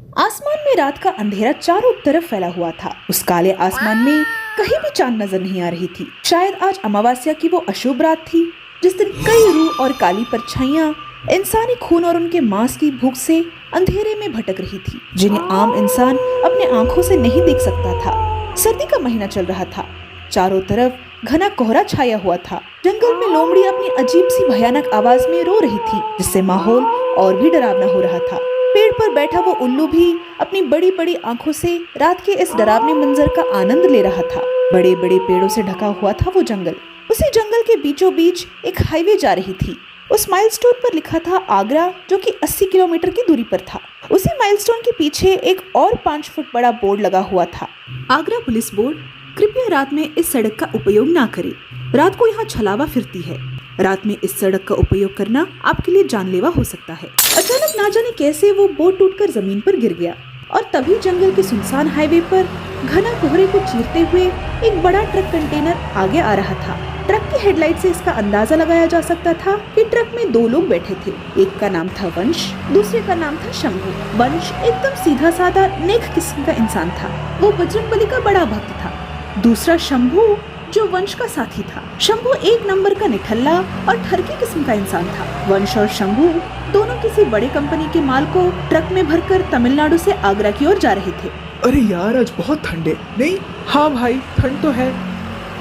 आसमान में रात का अंधेरा चारों तरफ फैला हुआ था। उस काले आसमान में कहीं भी चांद नजर नहीं आ रही थी। शायद आज अमावस्या की वो अशुभ रात थी जिस दिन कई रूह और काली परछाइयां इंसानी खून और उनके मांस की भूख से अंधेरे में भटक रही थी, जिन्हें आम इंसान अपने आंखों से नहीं देख सकता था। सर्दी का महीना चल रहा था। चारों तरफ घना कोहरा छाया हुआ था। जंगल में लोमड़ी अपनी अजीब सी भयानक आवाज में रो रही थी, जिससे माहौल और भी डरावना हो रहा था। पेड़ पर बैठा वो उल्लू भी अपनी बड़ी बड़ी आंखों से रात के इस डरावने मंजर का आनंद ले रहा था। बड़े बड़े पेड़ों से ढका हुआ था वो जंगल। उसी जंगल के बीचों बीच एक हाईवे जा रही थी। उस माइलस्टोन पर लिखा था आगरा, जो कि 80 किलोमीटर की दूरी पर था। उसी माइलस्टोन के पीछे एक और 5 फुट बड़ा बोर्ड लगा हुआ था, आगरा पुलिस बोर्ड। कृपया रात में इस सड़क का उपयोग ना करें। रात को यहाँ छलावा फिरती है। रात में इस सड़क का उपयोग करना आपके लिए जानलेवा हो सकता है। अचानक ना जाने कैसे वो बोर्ड टूटकर जमीन पर गिर गया और तभी जंगल के सुनसान हाईवे पर घना कोहरे को चीरते हुए एक बड़ा ट्रक कंटेनर आगे आ रहा था। ट्रक की हेडलाइट से इसका अंदाजा लगाया जा सकता था कि ट्रक में 2 लोग बैठे थे। एक का नाम था वंश, दूसरे का नाम था शंभू। वंश एकदम सीधा साधा नेक किस्म का इंसान था। वो बजरंगबली का बड़ा भक्त था। दूसरा शंभू, जो वंश का साथी था। शंभू 1 नंबर का निठल्ला और ठरकी किस्म का इंसान था। वंश और शंभू दोनों किसी बड़े कंपनी के माल को ट्रक में भरकर तमिलनाडु से आगरा की ओर जा रहे थे। अरे यार, आज बहुत ठंड है। नहीं, हाँ भाई, ठंड तो है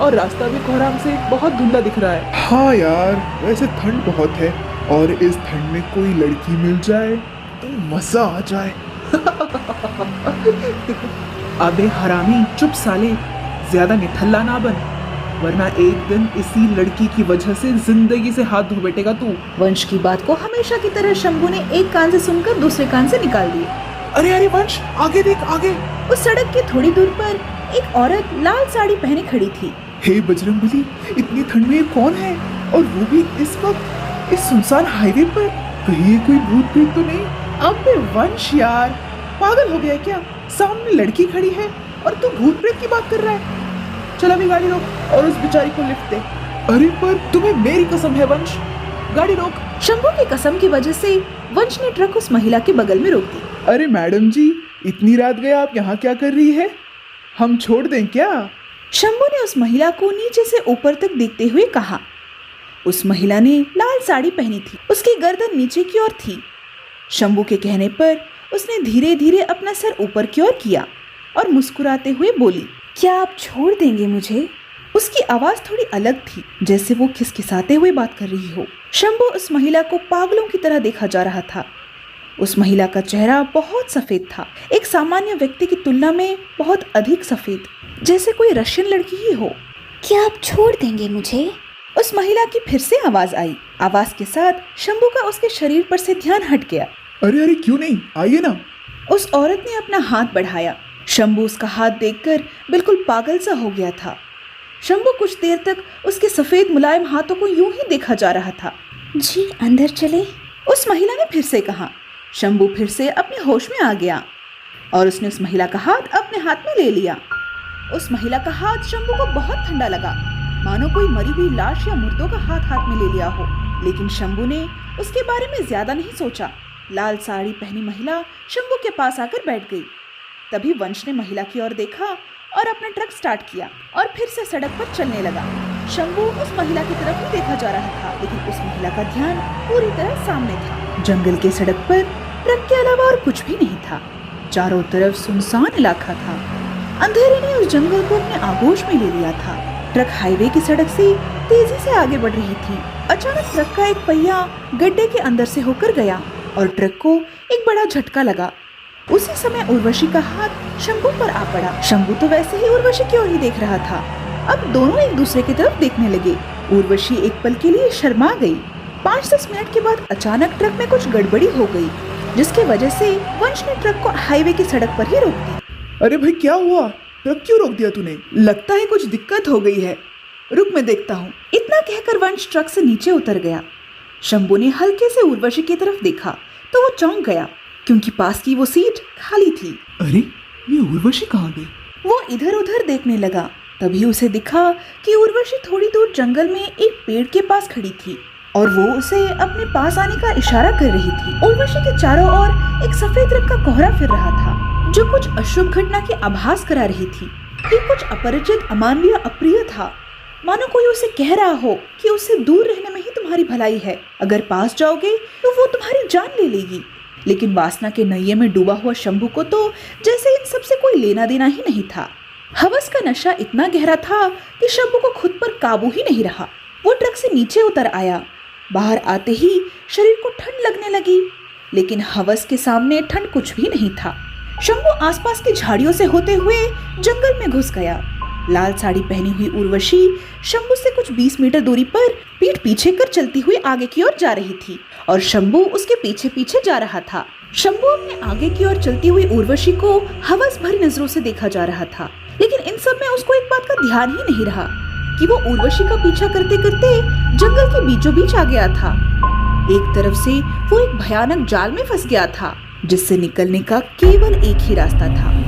और रास्ता भी कोहराम से बहुत धुंधला दिख रहा है। हाँ यार, वैसे ठंड बहुत है और इस ठंड में कोई लड़की मिल जाए तो मजा आ जाए। अबे हरामी, चुप साले, ज्यादा निठल्ला ना बन, वरना एक दिन इसी लड़की की वजह से जिंदगी से हाथ धो बैठेगा तू। वंश की बात को हमेशा की तरह शंभू ने एक कान से सुनकर दूसरे कान से निकाल दिया। अरे अरे वंश, आगे देख, आगे। उस सड़क के थोड़ी दूर पर एक औरत लाल साड़ी पहने खड़ी थी। हे बजरंगबली, इतनी ठंड में ये कौन है और वो भी इस वक्त इस सुनसान हाईवे पर? कहीं ये कोई भूत प्रेत तो नहीं? अबे वंश यार, पागल हो गया क्या? सामने लड़की खड़ी है और तू भूत प्रेत की बात कर रहा है। चल अभी गाड़ी रोक और उस बेचारी को लिफ्ट दे। अरे पर तुम्हें मेरी कसम है वंश, गाड़ी रोक। शंभू की कसम की वजह से वंश ने ट्रक उस महिला के बगल में रोक दी। अरे मैडम जी, इतनी रात गए आप यहाँ क्या कर रही है? हम छोड़ दें क्या? शंभू ने उस महिला को नीचे से ऊपर तक देखते हुए कहा। उस महिला ने लाल साड़ी पहनी थी। उसकी गर्दन नीचे की ओर थी। शंभू के कहने पर उसने धीरे धीरे अपना सर ऊपर की ओर किया और मुस्कुराते हुए बोली, क्या आप छोड़ देंगे मुझे? उसकी आवाज थोड़ी अलग थी, जैसे वो खिसखिसाते हुए बात कर रही हो। शंभू उस महिला को पागलों की तरह देखा जा रहा था। उस महिला का चेहरा बहुत सफेद था, एक सामान्य व्यक्ति की तुलना में बहुत अधिक सफेद, जैसे कोई रशियन लड़की ही हो। क्या आप छोड़ देंगे मुझे? उस महिला की फिर से आवाज आई। आवाज के साथ शंभू का उसके शरीर पर से ध्यान हट गया। अरे अरे, क्यों नहीं, आइए ना। उस औरत ने अपना हाथ बढ़ाया। शंभू उसका हाथ देखकर बिल्कुल पागल सा हो गया था। शंभू कुछ देर तक उसके सफेद मुलायम हाथों को यूं ही देखा जा रहा था। जी अंदर चले, उस महिला ने फिर से कहा। शंभू फिर से अपने होश में आ गया और उसने उस महिला का हाथ अपने हाथ में ले लिया। उस महिला का हाथ शंभू को बहुत ठंडा लगा, मानो कोई मरी हुई लाश या मुर्दों का हाथ हाथ में ले लिया हो। लेकिन शंभू ने उसके बारे में ज्यादा नहीं सोचा। लाल साड़ी पहनी महिला शंभू के पास आकर बैठ गई। तभी वंश ने महिला की ओर देखा और अपना ट्रक स्टार्ट किया और फिर से सड़क पर चलने लगा। शंभू उस महिला की तरफ ही देखा जा रहा था, लेकिन उस महिला का ध्यान पूरी तरह सामने था। जंगल के सड़क पर ट्रक के अलावा और कुछ भी नहीं था। चारों तरफ सुनसान इलाका था। अंधेरे ने उस जंगल को अपने आगोश में ले लिया था। ट्रक हाईवे की सड़क से तेजी से आगे बढ़ रही थी। अचानक ट्रक का एक पहिया गड्ढे के अंदर से होकर गया और ट्रक को एक बड़ा झटका लगा। उसी समय उर्वशी का हाथ शंभू पर आ पड़ा। शंभू तो वैसे ही उर्वशी की ओर ही देख रहा था। अब दोनों एक दूसरे की तरफ देखने लगे। उर्वशी एक पल के लिए शर्मा गई। 5-10 मिनट के बाद अचानक ट्रक में कुछ गड़बड़ी हो गई, जिसकी वजह से वंश ने ट्रक को हाईवे की सड़क पर ही रोक दी। अरे भाई, क्या हुआ? ट्रक क्यों रोक दिया तूने? लगता है कुछ दिक्कत हो गई है, रुक मैं देखता हूँ। इतना कहकर वंश ट्रक से नीचे उतर गया। शंभू ने हल्के से उर्वशी की तरफ देखा तो वो चौंक गया, क्योंकि पास की वो सीट खाली थी। अरे ये उर्वशी कहाँ गई? वो इधर उधर देखने लगा। तभी उसे दिखा कि उर्वशी थोड़ी दूर जंगल में एक पेड़ के पास खड़ी थी। और वो उसे अपने पास आने का इशारा कर रही थी। उर्वशी के चारों ओर एक सफेद रंग का कोहरा फिर रहा था, जो कुछ अशुभ घटना के आभास करा रही थी। ये कुछ अपरिचित, अमानवीय, अप्रिय था, मानो कोई उसे कह रहा हो कि उससे दूर रहने में ही तुम्हारी भलाई है। अगर पास जाओगे तो वो तुम्हारी जान ले लेगी। लेकिन वासना के नैये में डूबा हुआ शंभू को तो जैसे इन सब से कोई लेना देना ही नहीं था। हवस का नशा इतना गहरा था कि शंभू को खुद पर काबू ही नहीं रहा। वो ट्रक से नीचे उतर आया। बाहर आते ही शरीर को ठंड लगने लगी, लेकिन हवस के सामने ठंड कुछ भी नहीं था। शंभू आसपास की झाड़ियों से होते हुए जंगल में घुस गया। लाल साड़ी पहनी हुई उर्वशी शंभू से कुछ 20 मीटर दूरी पर पीठ पीछे कर चलती हुई आगे की ओर जा रही थी और शंभू उसके पीछे पीछे जा रहा था। शंभू अपने आगे की ओर चलती हुई उर्वशी को हवस भरी नजरों से देखा जा रहा था, लेकिन इन सब में उसको एक बात का ध्यान ही नहीं रहा कि वो उर्वशी का पीछा करते करते जंगल के बीचों बीच आ गया था। एक तरफ से वो एक भयानक जाल में फंस गया था, जिससे निकलने का केवल एक ही रास्ता था।